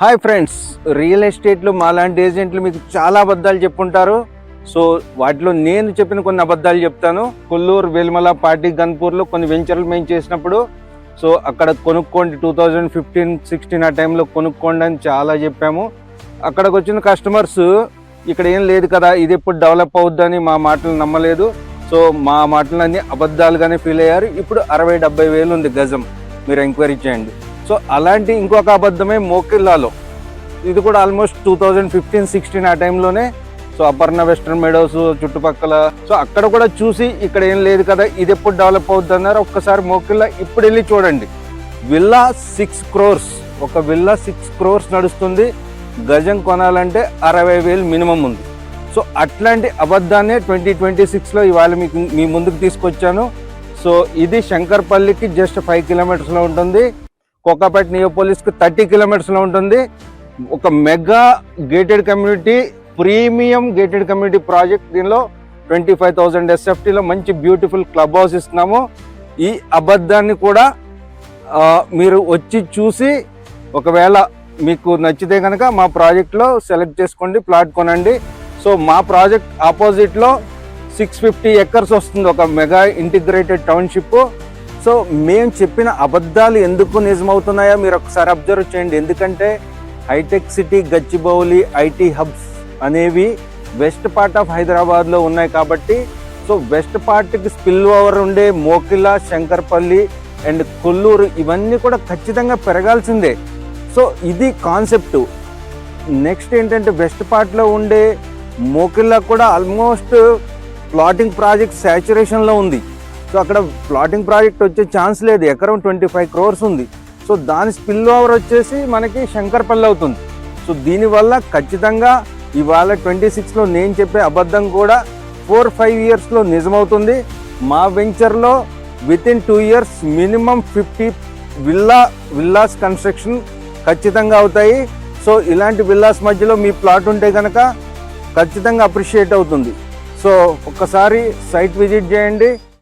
Hi friends, real ఎస్టేట్లో మాలాంటి ఏజెంట్లు మీకు చాలా అబద్ధాలు చెప్పుంటారు. సో వాటిలో నేను చెప్పిన కొన్ని అబద్ధాలు చెప్తాను. కొల్లూరు, వెల్మల, పాటి, గన్పూర్లో కొన్ని వెంచర్లు మేము చేసినప్పుడు సో అక్కడ కొనుక్కోండి, 2015-16 ఆ టైంలో కొనుక్కోండి అని చాలా చెప్పాము. అక్కడికి వచ్చిన కస్టమర్స్ ఇక్కడ ఏం లేదు కదా, ఇది ఎప్పుడు డెవలప్ అవుద్దని మా మాటలు నమ్మలేదు. సో మా మాటలన్నీ అబద్ధాలుగానే ఫీల్ అయ్యారు. ఇప్పుడు 60-70 వేలు ఉంది గజం, మీరు ఎంక్వైరీ చేయండి. సో అలాంటి ఇంకొక అబద్ధమే మోకిల్లాలో. ఇది కూడా ఆల్మోస్ట్ 2015-16 ఆ టైంలోనే. సో అపర్ణ వెస్టర్న్ మెడోస్ చుట్టుపక్కల, సో అక్కడ కూడా చూసి ఇక్కడ ఏం లేదు కదా, ఇది ఎప్పుడు డెవలప్ అవుతుంది అన్నారు. ఒక్కసారి మోకిల్లా ఇప్పుడు వెళ్ళి చూడండి. విల్లా 6 crores, ఒక విల్లా 6 crores నడుస్తుంది. గజం కొనాలంటే 60 వేలు మినిమం ఉంది. సో అట్లాంటి అబద్ధాన్ని 2026లో ఇవాళ మీకు మీ ముందుకు తీసుకొచ్చాను. సో ఇది శంకర్పల్లికి జస్ట్ 5 kilometers ఉంటుంది. కోకాపేట నియోపోలిస్కి 30 kilometers ఉంటుంది. ఒక mega gated community, premium gated community project. దీనిలో 25,000 SFTలో మంచి బ్యూటిఫుల్ క్లబ్ హౌస్ ఇస్తున్నాము. ఈ అబద్ధాన్ని కూడా మీరు వచ్చి చూసి ఒకవేళ మీకు నచ్చితే కనుక మా ప్రాజెక్ట్లో సెలెక్ట్ చేసుకోండి, ప్లాట్ కొనండి. సో మా ప్రాజెక్ట్ ఆపోజిట్లో 650 acres వస్తుంది, ఒక మెగా ఇంటిగ్రేటెడ్ టౌన్షిప్. సో మేము చెప్పిన అబద్ధాలు ఎందుకు నిజమవుతున్నాయో మీరు ఒకసారి అబ్జర్వ్ చేయండి. ఎందుకంటే hi tech city, Gachibowli, IT hubs అనేవి వెస్ట్ పార్ట్ ఆఫ్ హైదరాబాద్లో ఉన్నాయి కాబట్టి, సో వెస్ట్ పార్ట్కి స్పిల్ ఓవర్ ఉండే మోకిలా, శంకర్పల్లి అండ్ కొల్లూరు ఇవన్నీ కూడా ఖచ్చితంగా పెరగాల్సిందే. సో ఇది కాన్సెప్టు. నెక్స్ట్ ఏంటంటే వెస్ట్ పార్ట్లో ఉండే మోకిల్లా కూడా ఆల్మోస్ట్ ప్లాటింగ్ ప్రాజెక్ట్ సాచురేషన్లో ఉంది. సో అక్కడ ప్లాటింగ్ ప్రాజెక్ట్ వచ్చే ఛాన్స్ లేదు. ఎకరం 25 crores ఉంది. సో దాని స్పిల్ ఓవర్ వచ్చేసి మనకి శంకర్పల్లి అవుతుంది. సో దీనివల్ల ఖచ్చితంగా ఇవాళ 26లో నేను చెప్పే అబద్ధం కూడా 4-5 yearsలో నిజమవుతుంది. మా వెంచర్లో within 2 years minimum 50 villas construction ఖచ్చితంగా అవుతాయి. సో ఇలాంటి విల్లాస్ మధ్యలో మీ ప్లాట్ ఉంటే కనుక ఖచ్చితంగా అప్రిషియేట్ అవుతుంది. సో ఒక్కసారి సైట్ విజిట్ చేయండి.